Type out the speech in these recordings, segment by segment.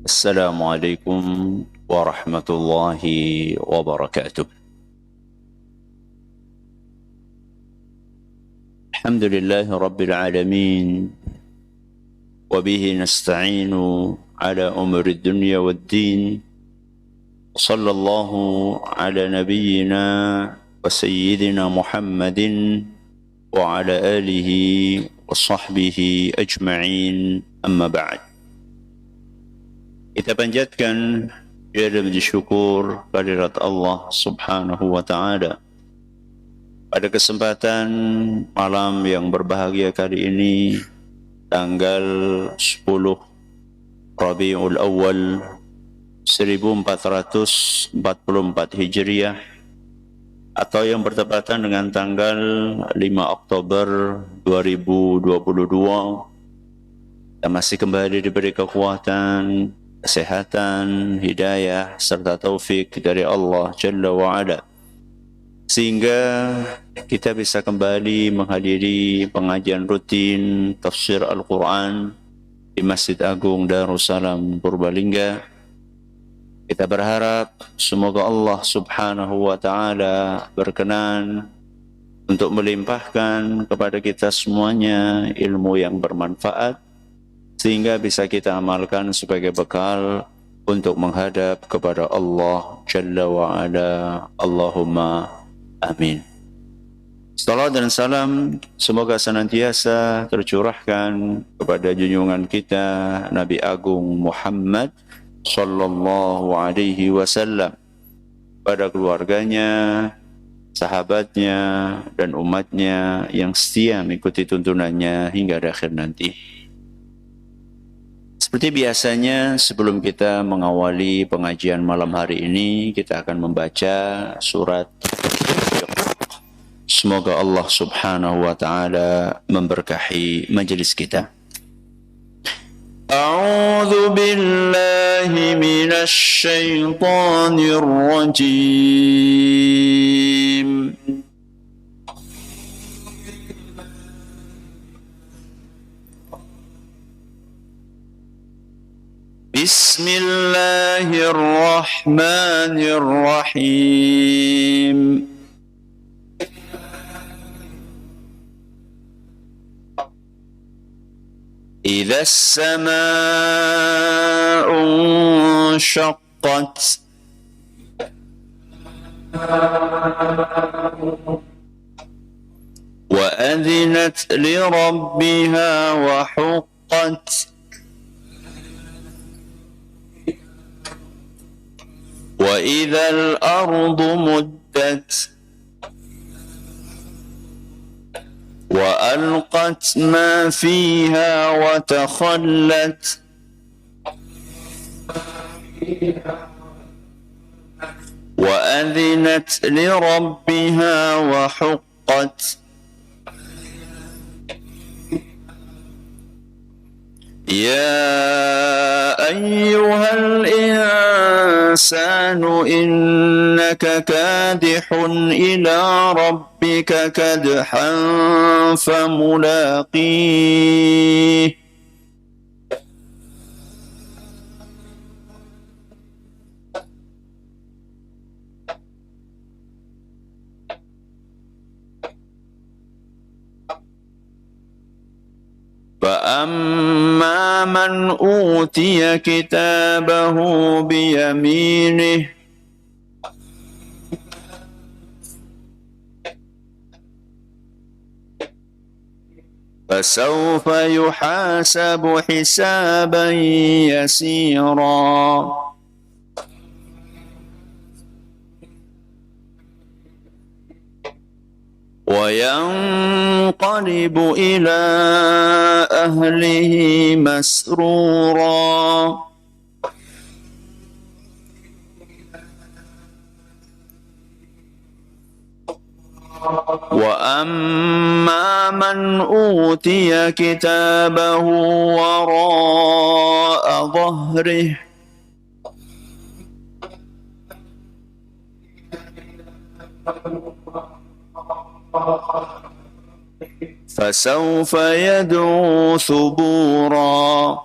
السلام عليكم ورحمة الله وبركاته. الحمد لله رب العالمين، وبه نستعين على أمور الدنيا والدين. صلى الله على نبينا وسيدنا محمد وعلى آله وصحبه أجمعين، أما بعد. Kita panjatkan puja dan puji syukur kehadirat Allah Subhanahu wa taala. Pada kesempatan malam yang berbahagia kali ini, tanggal 10 Rabiul Awal 1444 Hijriah, atau yang bertepatan dengan tanggal 5 Oktober 2022, kita masih kembali diberi kekuatan, kesehatan, hidayah, serta taufik dari Allah Jalla wa'ala, sehingga kita bisa kembali menghadiri pengajian rutin tafsir Al-Quran di Masjid Agung Darussalam Purbalingga. Kita berharap semoga Allah Subhanahu wa ta'ala berkenan untuk melimpahkan kepada kita semuanya ilmu yang bermanfaat, sehingga bisa kita amalkan sebagai bekal untuk menghadap kepada Allah Jalla wa'ala. Allahumma amin. Salam dan salam semoga senantiasa tercurahkan kepada junjungan kita Nabi Agung Muhammad sallallahu alaihi wasallam, pada keluarganya, sahabatnya, dan umatnya yang setia mengikuti tuntunannya hingga akhir nanti. Seperti biasanya, sebelum kita mengawali pengajian malam hari ini, kita akan membaca surat. Semoga Allah Subhanahu wa ta'ala memberkahi majelis kita. A'udzu billahi minasy syaithanir rajim. Bismillahirrahmanirrahim. إذا السماء انشقت وأذنت لربها وحقت وإذا الأرض مدت وألقت ما فيها وتخلت وأذنت لربها وحقت يا أيها الإنسان إنك كادح إلى ربك كدحا فملاقيه فأما من أوتي كتابه بيمينه فسوف يحاسب حسابا يسيرا وينقلب إلى أهله مسرورا وأما من أوتي كتابه وراء ظهره فسوف يدعو ثبورا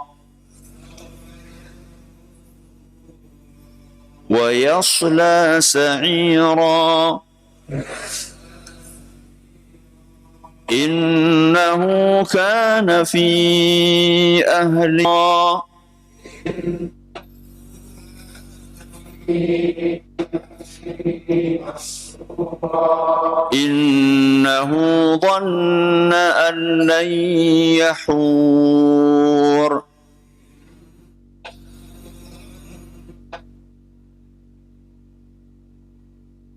ويصلى سعيرا إنه كان في أهله إنه ظن أن لن يحور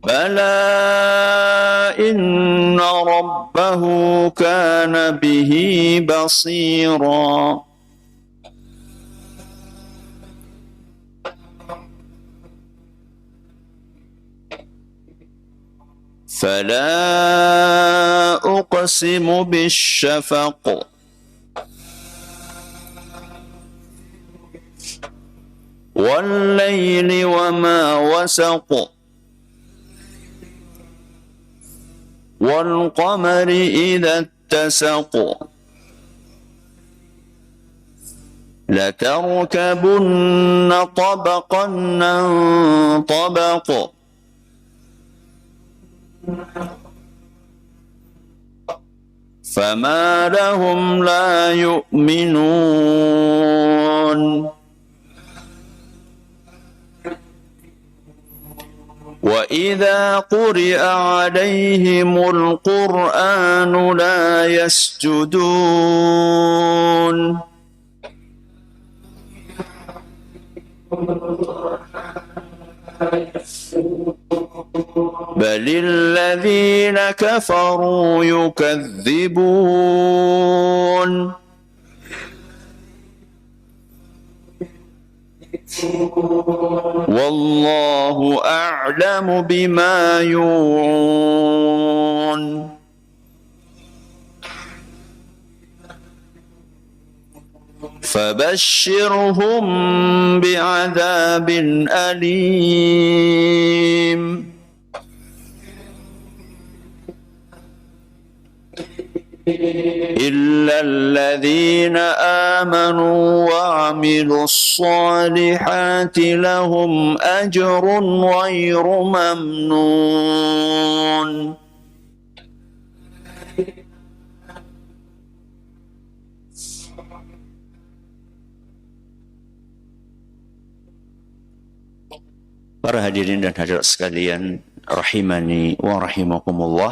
بلى إن ربه كان به بصيرا فلا أقسم بالشفق والليل وما وسق والقمر إذا اتسق لتركبن طبقا عن طبق فما لهم لا يؤمنون وإذا قرئ عليهم القرآن لا يسجدون بل الذين كفروا يكذبون والله أعلم بما يوعون فبشرهم بعذاب أليم إلا الذين آمنوا وعملوا الصالحات لهم أجر غير ممنون Para hadirin dan hadirat sekalian, rahimani wa rahimakumullah,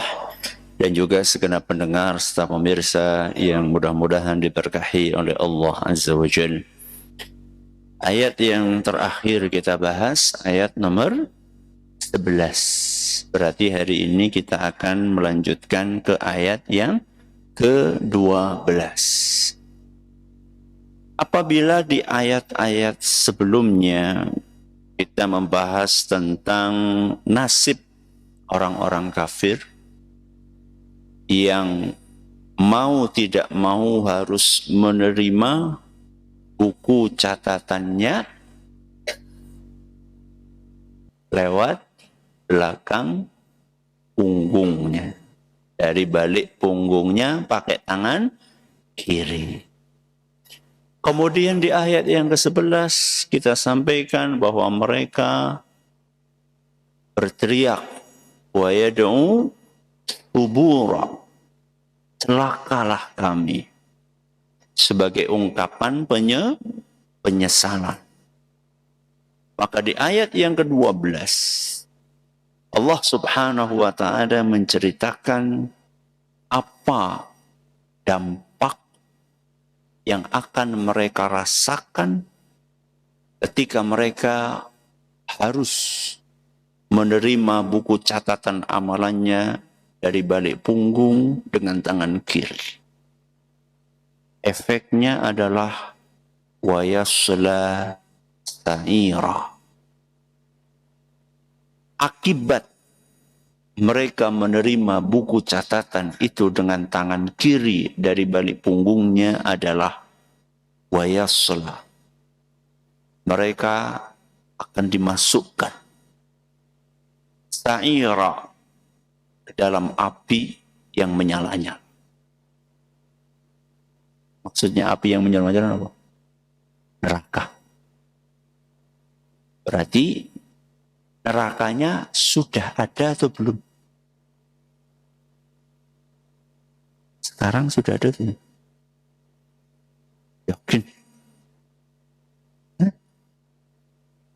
dan juga segenap pendengar serta pemirsa yang mudah-mudahan diberkahi oleh Allah Azza wa Jalla. Ayat yang terakhir kita bahas, ayat nomor 11. Berarti hari ini kita akan melanjutkan ke ayat yang ke-12. Apabila di ayat-ayat sebelumnya kita membahas tentang nasib orang-orang kafir yang mau tidak mau harus menerima buku catatannya lewat belakang punggungnya. Dari balik punggungnya pakai tangan kiri. Kemudian di ayat yang ke-11 kita sampaikan bahwa mereka berteriak wa yad'u ubura, celakalah kami, sebagai ungkapan penyesalan. Maka di ayat yang ke-12 Allah Subhanahu wa taala menceritakan apa dampak yang akan mereka rasakan ketika mereka harus menerima buku catatan amalannya dari balik punggung dengan tangan kiri. Efeknya adalah wa yasla sa'ira. Akibat mereka menerima buku catatan itu dengan tangan kiri dari balik punggungnya adalah wa yasla. Mereka akan dimasukkan sa'ira ke dalam api yang menyala-nyala. Maksudnya api yang menyala-nyala apa? Neraka. Berarti nerakanya sudah ada atau belum? Sekarang sudah ada tuh. Yakin?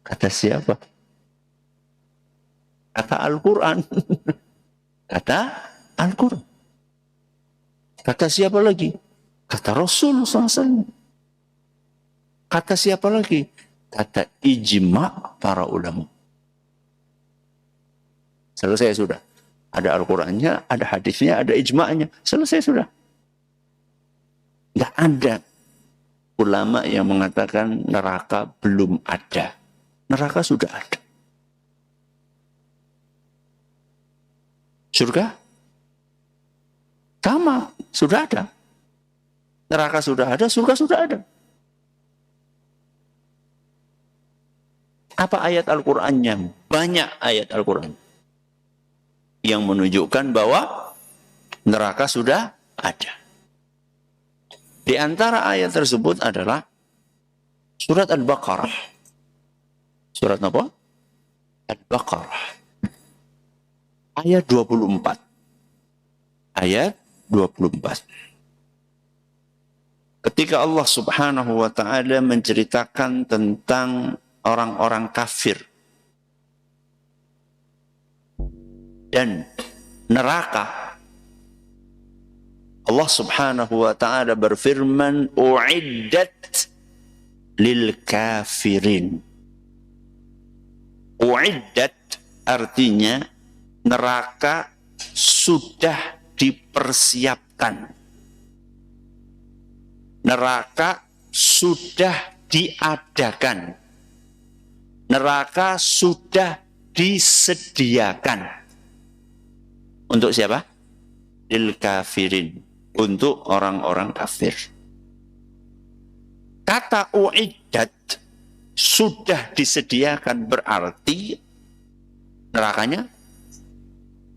Kata siapa? Kata Al-Quran. Kata Al-Quran. Kata siapa lagi? Kata Rasul SAW. Kata siapa lagi? Kata ijma' para ulama. Selesai sudah. Ada Al-Qurannya, ada hadisnya, ada ijma'nya. Selesai sudah. Tidak ada ulama yang mengatakan neraka belum ada. Neraka sudah ada. Surga? Sama, sudah ada. Neraka sudah ada, surga sudah ada. Apa ayat Al-Qur'annya? Banyak ayat Al-Qur'an yang menunjukkan bahwa neraka sudah ada. Di antara ayat tersebut adalah surat Al-Baqarah. Surat apa? Al-Baqarah. Ayat 24. Ayat 24. Ketika Allah Subhanahu wa taala menceritakan tentang orang-orang kafir dan neraka, Allah Subhanahu wa taala berfirman, "Uiddat lil kafirin." Uiddat artinya neraka sudah dipersiapkan. Neraka sudah diadakan. Neraka sudah disediakan. Untuk siapa? Lil kafirin. Untuk orang-orang kafir. Kata uiddat, sudah disediakan, berarti nerakanya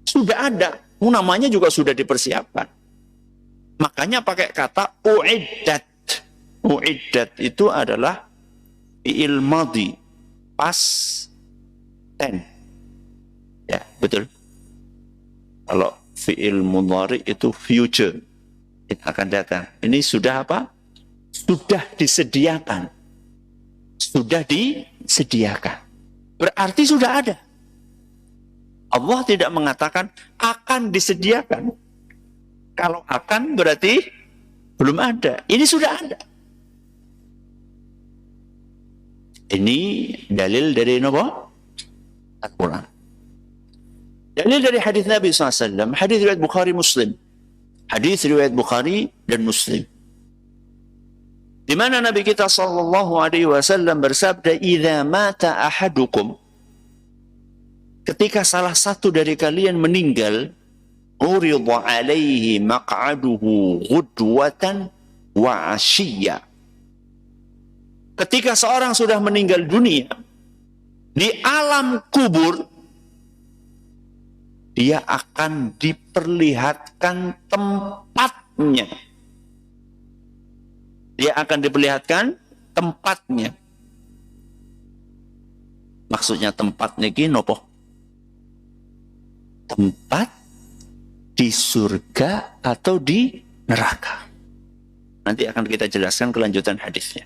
sudah ada. Namanya juga sudah dipersiapkan. Makanya pakai kata uiddat. Uiddat itu adalah fi'il madhi, past tense. Ya, betul. Kalau fi'il mudhari itu future, yang akan datang. Ini sudah apa? Sudah disediakan. Sudah disediakan. Berarti sudah ada. Allah tidak mengatakan akan disediakan. Kalau akan berarti belum ada. Ini sudah ada. Ini dalil dari apa? Al-Quran. Dalil dari hadis Nabi SAW. Hadis riwayat Bukhari Muslim. Hadis riwayat Bukhari dan Muslim. Di mana Nabi kita sallallahu alaihi wasallam bersabda, "Idza mata ahadukum," ketika salah satu dari kalian meninggal, "uridha alaihi maq'aduhu ghudwatan wa 'ashiyya." Ketika seorang sudah meninggal dunia, di alam kubur dia akan diperlihatkan tempatnya. Dia akan diperlihatkan tempatnya. Maksudnya tempat niki nopo? Tempat di surga atau di neraka. Nanti akan kita jelaskan kelanjutan hadisnya.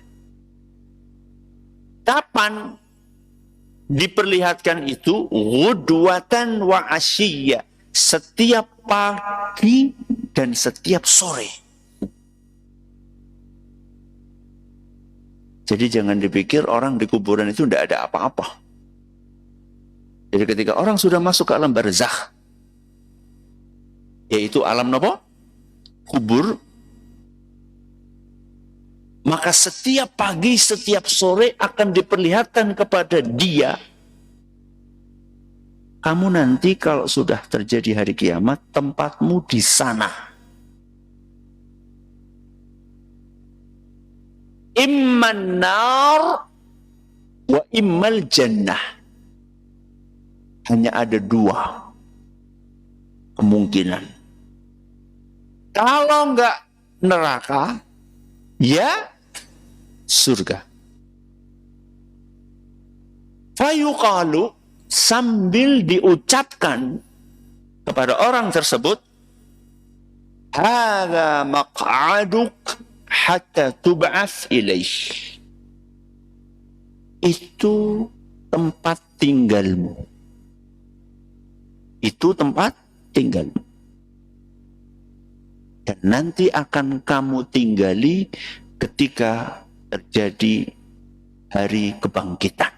Kapan diperlihatkan itu? Ghudwatan wa asyiyya. Setiap pagi dan setiap sore. Jadi jangan dipikir orang di kuburan itu tidak ada apa-apa. Jadi ketika orang sudah masuk ke alam barzakh, yaitu alam apa? Kubur, maka setiap pagi, setiap sore akan diperlihatkan kepada dia, kamu nanti kalau sudah terjadi hari kiamat, tempatmu di sana. Imman nar wa immal jannah. Hanya ada dua kemungkinan. Kalau enggak neraka, ya surga. Fayuqalu, sambil diucapkan kepada orang tersebut, hadza maq'aduk hatta tub'ats ilaih. Itu tempat tinggalmu. Itu tempat tinggalmu. Dan nanti akan kamu tinggali ketika terjadi hari kebangkitan.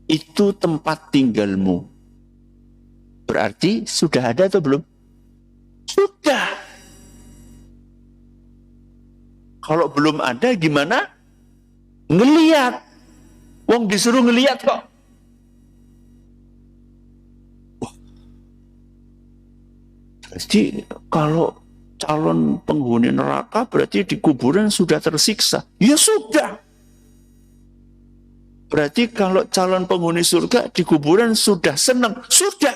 Itu tempat tinggalmu. Berarti sudah ada atau belum? Sudah. Kalau belum ada gimana? Ngeliat. Wong disuruh ngeliat kok. Jadi kalau calon penghuni neraka berarti di kuburan sudah tersiksa. Ya sudah. Berarti kalau calon penghuni surga di kuburan sudah senang. Sudah.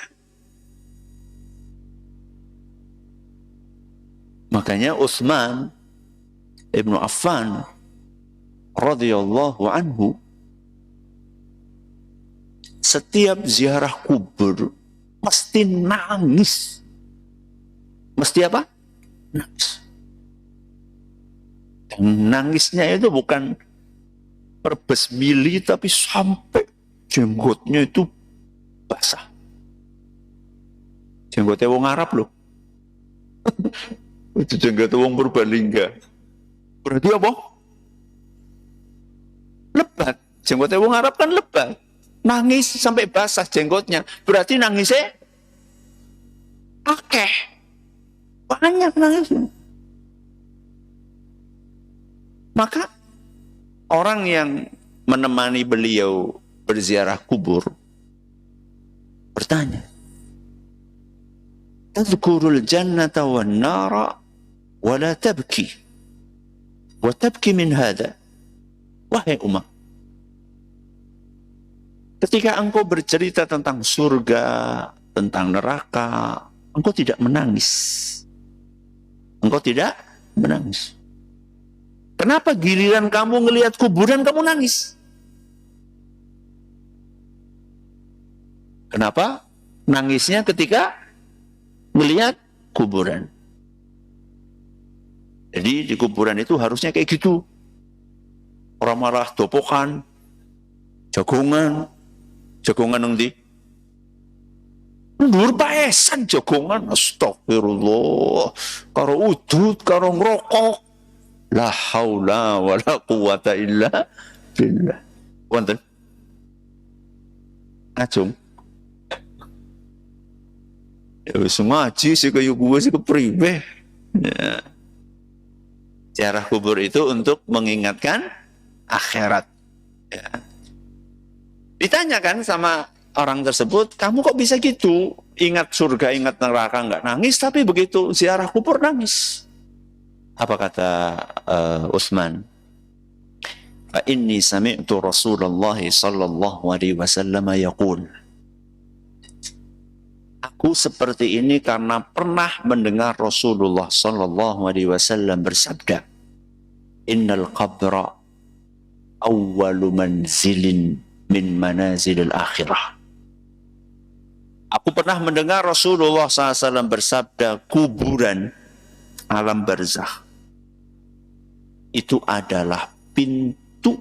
Makanya Utsman Ibnu Affan radhiyallahu anhu setiap ziarah kubur mesti nangis. Mesti apa? Nangis. Dan nangisnya itu bukan perbesmili tapi sampai jenggotnya itu basah. Jenggotnya wong Arab loh. Itu jenggot wong Purbalingga. Berarti apa? Lebat. Jenggotnya wong Arab kan lebat. Nangis sampai basah jenggotnya. Berarti nangisnya akeh. Banyak nangisnya. Maka orang yang menemani beliau berziarah kubur bertanya, tadhkurul jannata wan nara wa la tabki wa tabki min hada. Wahai Umar, ketika engkau bercerita tentang surga, tentang neraka, engkau tidak menangis. Engkau tidak menangis. Kenapa giliran kamu ngelihat kuburan kamu nangis? Kenapa? Nangisnya ketika melihat kuburan. Jadi di kuburan itu harusnya kayak gitu. Orang malah topokan, jagongan nanti. Ndur paesan jagongan, astagfirullah. Karo udut, karo ngerokok. La haula wa la quwata illa billah. Wonten. Ngajung. Ya wis ngaji sih kaya gue sih kepriwe. Ya. Ziarah kubur itu untuk mengingatkan akhirat. Ya. Ditanyakan sama orang tersebut, kamu kok bisa gitu? Ingat surga, ingat neraka, nggak nangis, tapi begitu ziarah kubur nangis. Apa kata Utsman? Fa inni sami'tu Rasulullah sallallahu alaihi wasallam yaqul. Aku seperti ini karena pernah mendengar Rasulullah sallallahu alaihi wasallam bersabda, Innal qabra awwalu manzilin min manazilil akhirah. Aku pernah mendengar Rasulullah SAW bersabda, kuburan alam barzakh itu adalah pintu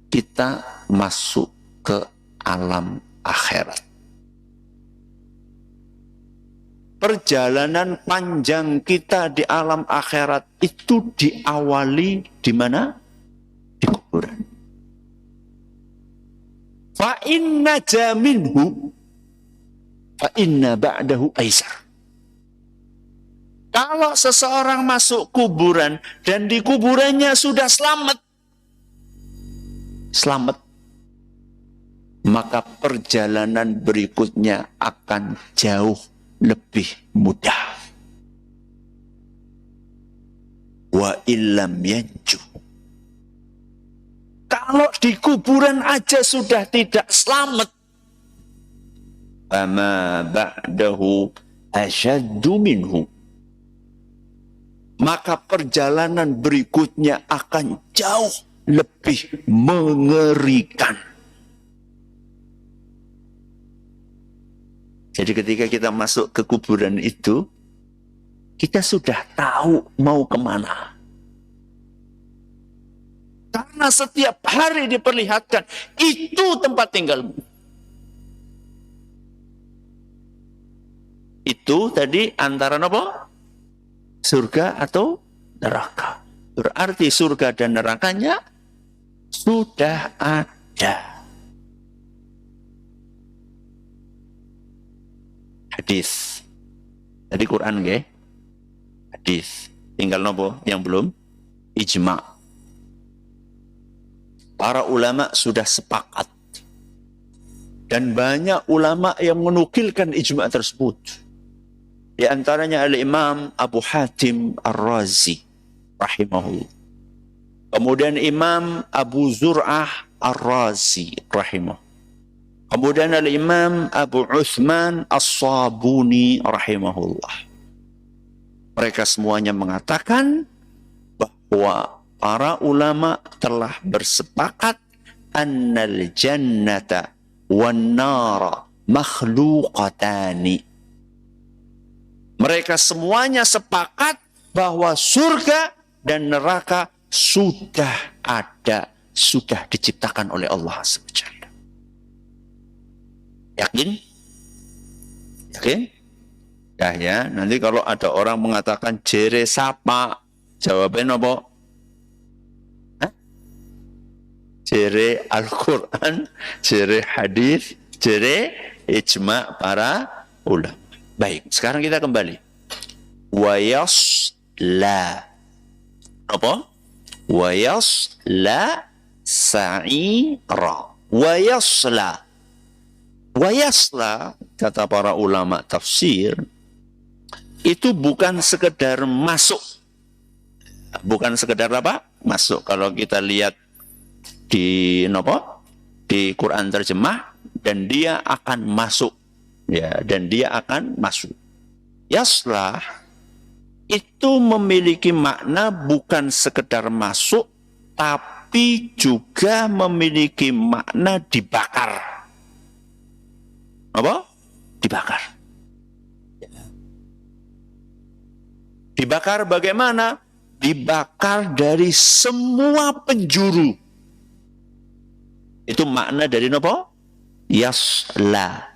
kita masuk ke alam akhirat. Perjalanan panjang kita di alam akhirat itu diawali di mana? Di kuburan. Fa inna jaminhu fa inna ba'dahu aisar. Kalau seseorang masuk kuburan dan di kuburannya sudah selamat, maka perjalanan berikutnya akan jauh lebih mudah. Wa illam yanju. Kalau di kuburan aja sudah tidak selamat, fama ba'dahu asyaddu minhu. Maka perjalanan berikutnya akan jauh lebih mengerikan. Jadi ketika kita masuk ke kuburan itu, kita sudah tahu mau kemana. Karena setiap hari diperlihatkan, itu tempat tinggalmu. Itu tadi antara apa? Surga atau neraka. Berarti surga dan nerakanya sudah ada. Hadis. Tadi Quran nggih. Hadis. Tinggal nopo yang belum? Ijma'. Para ulama sudah sepakat. Dan banyak ulama yang menukilkan ijma' tersebut. Di antaranya Al-Imam Abu Hatim Ar-Razi rahimahullah. Kemudian Imam Abu Zur'ah Ar-Razi rahimahullah. Kemudian Al-Imam Abu Uthman As-Sabuni rahimahullah. Mereka semuanya mengatakan bahwa para ulama telah bersepakat annal jannata wan nara makhluqatani. Mereka semuanya sepakat bahwa surga dan neraka sudah ada, sudah diciptakan oleh Allah SWT. Yakin? Yakin? Ya, nanti kalau ada orang mengatakan jere sapa, jawabnya apa? Jere Al-Quran, jere hadis, jere ijma' para ulama. Baik, sekarang kita kembali. Wayasla. Apa? Wayasla sa'ira. Wayasla. Wayasla, kata para ulama tafsir, itu bukan sekedar masuk. Bukan sekedar apa? Masuk. Kalau kita lihat di Quran terjemah, dan dia akan masuk. Ya, dan dia akan masuk. Yaslah itu memiliki makna bukan sekedar masuk, tapi juga memiliki makna dibakar. Apa? Dibakar. Dibakar bagaimana? Dibakar dari semua penjuru. Itu makna dari apa? Yasla.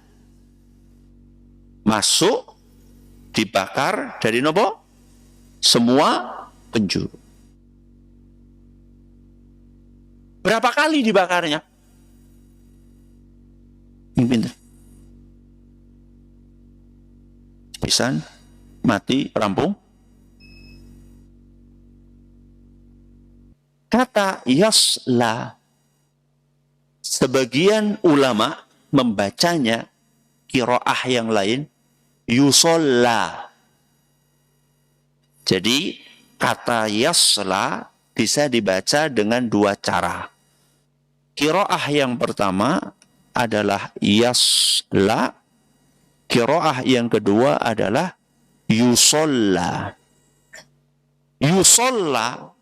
Masuk, dibakar dari nopo? Semua penjuru. Berapa kali dibakarnya? Ini pintar. Pisan, mati, rampung. Kata yasla, sebagian ulama membacanya qiraah yang lain yusolla. Jadi kata yasla bisa dibaca dengan dua cara. Qiraah yang pertama adalah yasla, qiraah yang kedua adalah yusolla. Yusolla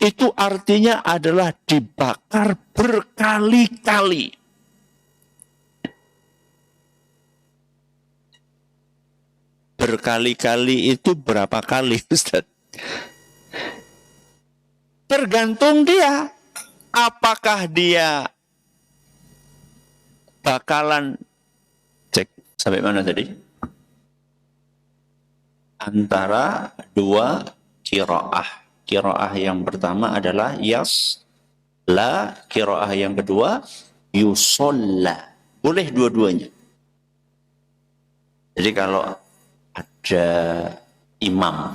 itu artinya adalah dibakar berkali-kali. Berkali-kali itu berapa kali, Ustaz? Tergantung dia. Apakah dia bakalan cek sampai mana tadi? Antara dua qiraah. Qiraah yang pertama adalah yasla, qiraah yang kedua yusolla. Boleh dua-duanya. Jadi kalau ada imam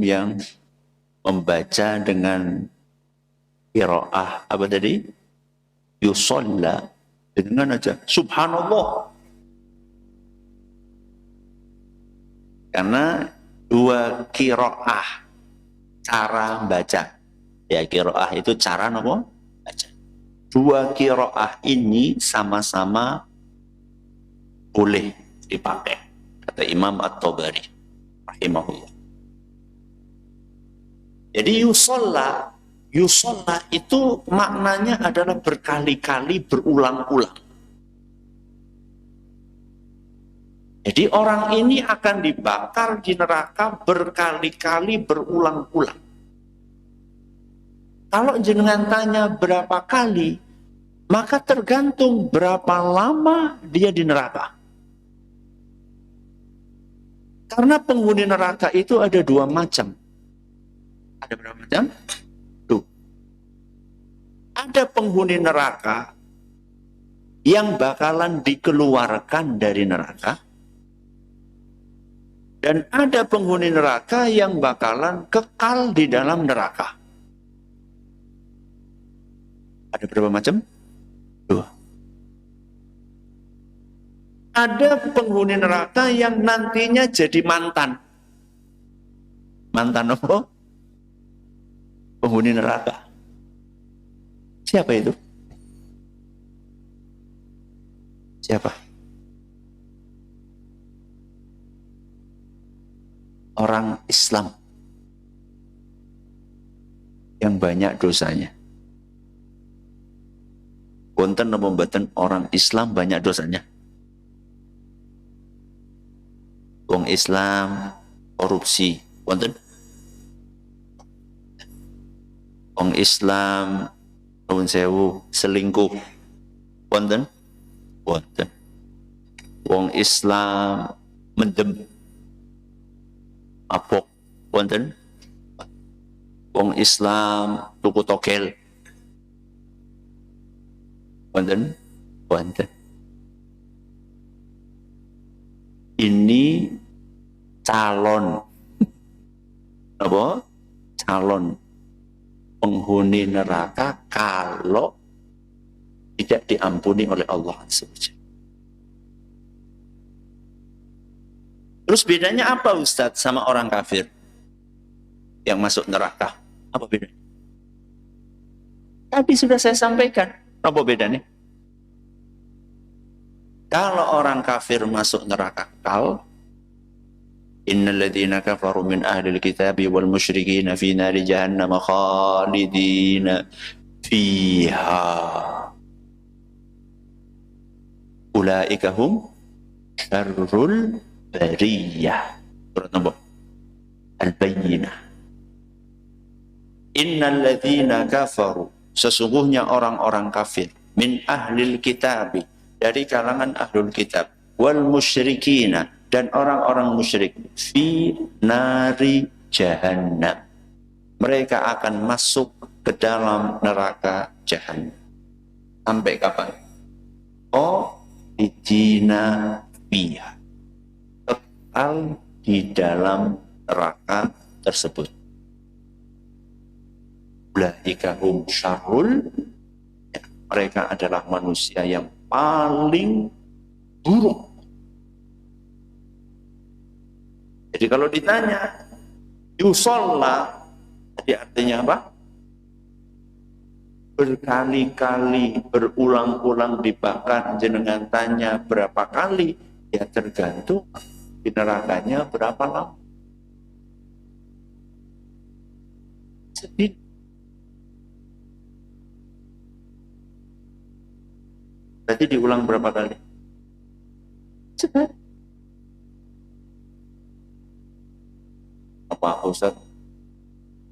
yang membaca dengan qiraah apa tadi? Yusolla, dengan aja subhanallah. Karena dua qiraah cara baca. Ya, qiraah itu cara apa? Baca. Dua qiraah ini sama-sama boleh dipakai, kata Imam At-Tabari rahimahullah. Jadi yusolla itu maknanya adalah berkali-kali berulang-ulang. Jadi orang ini akan dibakar di neraka berkali-kali berulang-ulang. Kalau jenengan tanya berapa kali, maka tergantung berapa lama dia di neraka. Karena penghuni neraka itu ada dua macam. Ada berapa macam? Tuh. Ada penghuni neraka yang bakalan dikeluarkan dari neraka. Dan ada penghuni neraka yang bakalan kekal di dalam neraka. Ada berapa macam? Dua. Ada penghuni neraka yang nantinya jadi mantan. Mantan apa? Penghuni neraka. Siapa itu? Siapa? Orang Islam yang banyak dosanya. Konten membuatkan orang Islam banyak dosanya. Wong Islam korupsi, konten. Wong Islam nuwun sewu selingkuh, konten. Konten. Wong Islam mendem, mabok, konten. Wong Islam tuku togel, konten. Konten. Ini calon apa? Calon penghuni neraka kalau tidak diampuni oleh Allah SWT. Terus bedanya apa Ustadz sama orang kafir yang masuk neraka? Apa bedanya? Tadi sudah saya sampaikan. Apa bedanya? Kalau orang kafir masuk neraka kekal, innal ladzina kafaru min ahlil kitabi wal musyrikin fi nari jahannam khalidina fiha ulaika hum syarrul bariyah. Surat nombor Al-Bayyinah. Innal ladzina kafaru, sesungguhnya orang-orang kafir, min ahlil kitabi, dari kalangan ahlul kitab, wal musyrikina, dan orang-orang musyrik, fi nari jahannam, mereka akan masuk ke dalam neraka jahannam. Sampai kapan? Oh, dijina fiha, kekal di dalam neraka tersebut. Ulaika hum syarrul, mereka adalah manusia yang paling buruk. Jadi kalau ditanya yusolla, jadi artinya apa? Berkali-kali, berulang-ulang dibakar. Jenengan tanya berapa kali? Ya tergantung di nerakanya berapa lama. Sedih. Berarti diulang berapa kali? Sekali. Apa Ustaz?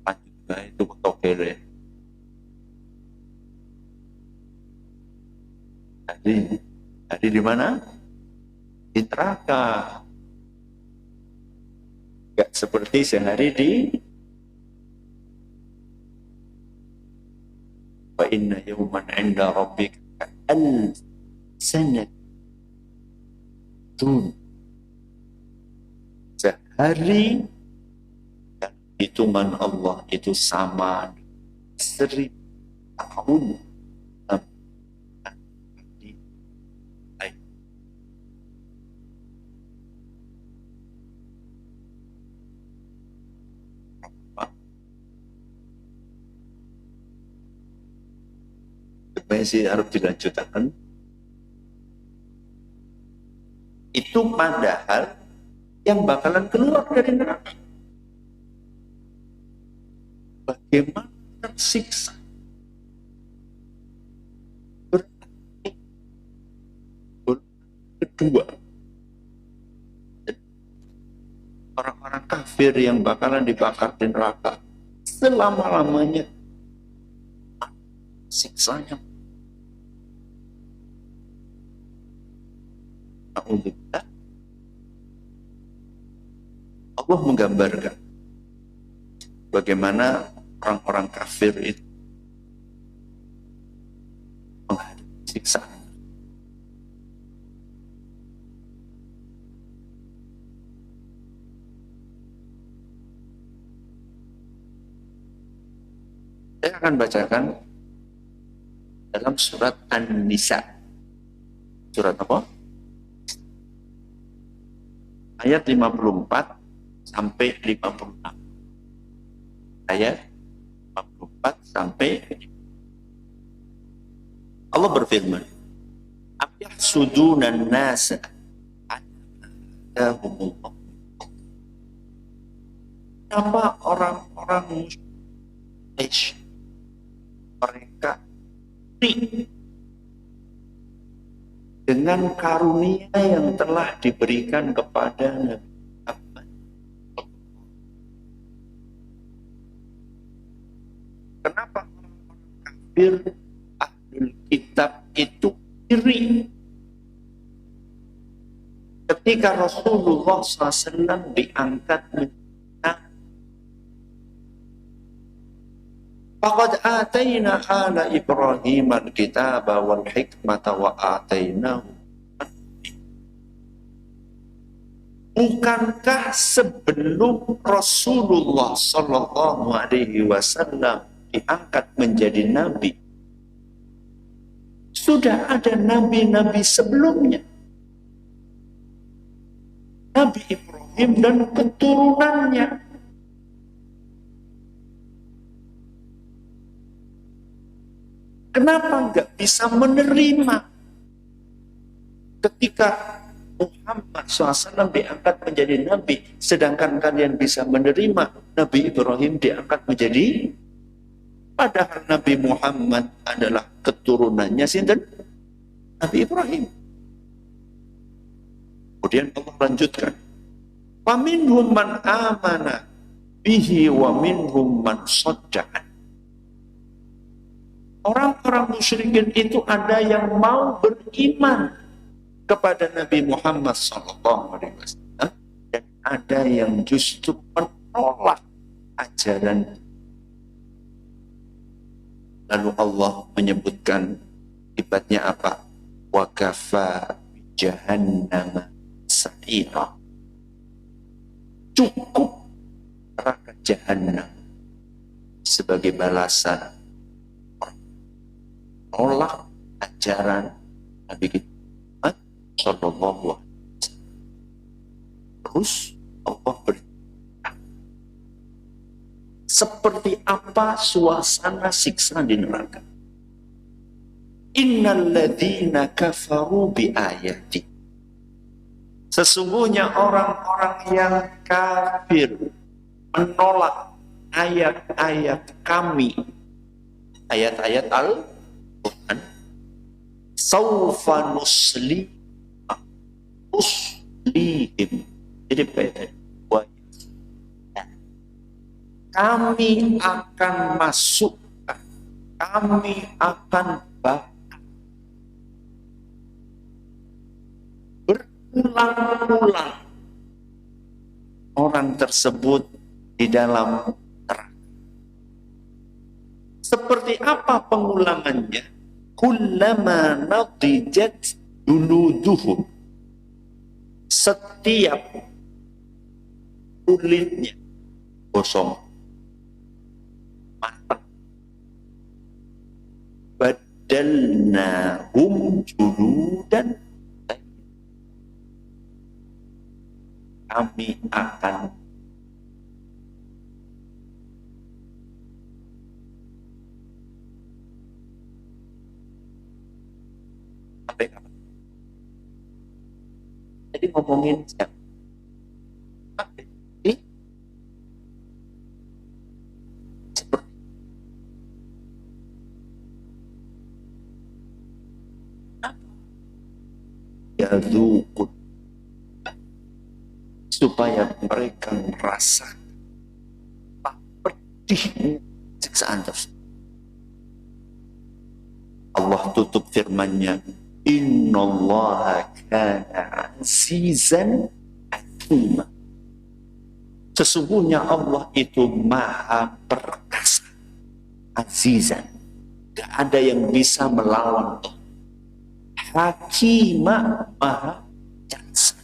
Lanjut itu togel ya. Tadi di mana? Di neraka. Gak seperti sehari di wa inna yawman 'inda rabbika al-sanat tun, sehari hitungan Allah itu sama 1000 tahun. Masih harus dilanjutkan. Itu padahal yang bakalan keluar dari neraka. bagaimana tersiksa. Berarti kedua, orang-orang kafir yang bakalan dibakar di neraka selama-lamanya siksanya. Alhamdulillah, Allah menggambarkan bagaimana orang-orang kafir itu menghadapi siksaan. Saya akan bacakan dalam surat An-Nisa. Surat apa? Ayat 54 sampai 56. Ayat 54 sampai Allah berfirman, "Yahsudunan nasa atahumullah." Kenapa orang-orang musyrik mereka iri dengan karunia yang telah diberikan kepada Nabi Muhammad? Kenapa orang-orang kafir ahlul kitab itu iri ketika Rasulullah SAW diangkat menjadi Faqad atayna ala Ibrahim al-kitaba wal hikmata wa ataynahu. Bukankah sebelum Rasulullah sallallahu alaihi wasallam diangkat menjadi nabi, sudah ada nabi-nabi sebelumnya? Nabi Ibrahim dan keturunannya. Kenapa nggak bisa menerima ketika Muhammad SAW diangkat menjadi nabi, sedangkan kalian bisa menerima Nabi Ibrahim diangkat menjadi, padahal Nabi Muhammad adalah keturunannya sinten? Nabi Ibrahim. Kemudian Allah lanjutkan, "Wa minhum man amana bihi wa minhum man sadda'a." Orang-orang musyrikin itu ada yang mau beriman kepada Nabi Muhammad SAW dan ada yang justru menolak ajaran. Lalu Allah menyebutkan akibatnya apa? Wa kafa jahannam sa'ira. Cukup neraka jahanam sebagai balasan menolak ajaran Nabi kita Muhammad sallallahu alaihi wasallam. Terus Allah berkata, seperti apa suasana siksa di neraka? Innal ladzina kafaru bi ayati. Sesungguhnya orang-orang yang kafir menolak ayat-ayat kami, ayat-ayat Al-Quran, saufa nuslihim. Jadi beda. Kami akan masukkan, kami akan bakar berulang-ulang orang tersebut di dalam neraka. Seperti apa pengulangannya? Kullama nadijat juluduhum. Setiap kulitnya gosong, matang, badalnahum juludan, kami akan sampai kapan? Jadi ngomongin siapa? Seperti liyadzuqun, supaya mereka merasa pedih siksaan tersebut. Allah tutup firman-Nya, innallaha kana azizan hakima. Sesungguhnya Allah itu maha perkasa, azizan, gak ada yang bisa melawan Allah. Hakima, maha bijaksana.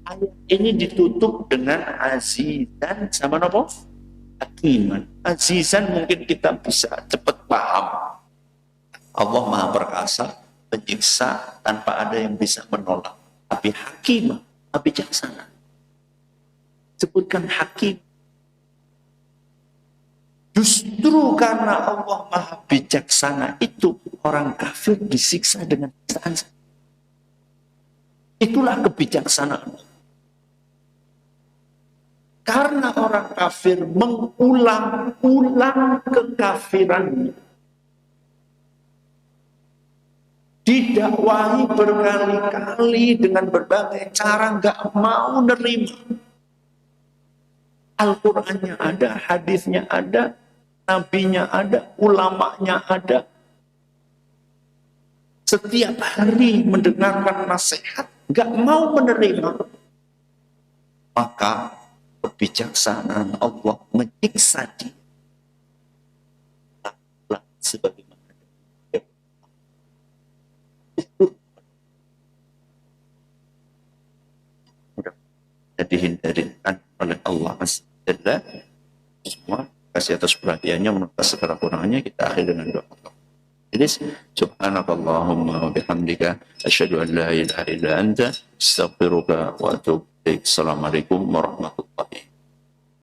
Ayat ini ditutup dengan azizan sama apa? Hakiman. Azizan mungkin kita bisa cepat paham. Allah maha perkasa, menyiksa tanpa ada yang bisa menolak. Tapi hakim, bijaksana. Sebutkan hakim. Justru karena Allah maha bijaksana itu orang kafir disiksa dengan siksaan. Itulah kebijaksanaan. Karena orang kafir mengulang-ulang kekafirannya. Didakwahi berkali-kali dengan berbagai cara, nggak mau nerima. Al-Qur'annya ada, hadisnya ada, nabinya ada, ulamanya ada. Setiap hari mendengarkan nasihat, nggak mau menerima. Maka kebijaksanaan Allah menyiksa dia. Sebagaimana dihindarkan oleh Allah Azza. Semua kasih atas perhatiannya, menuntas segala kurangannya. Kita akhir dengan doa. Jadi subhanakallahumma wa bihamdika asyhadu an la ilaha illa anta astaghfiruka wa atubu ilaik. Assalamualaikum warahmatullahi wabarakatuh.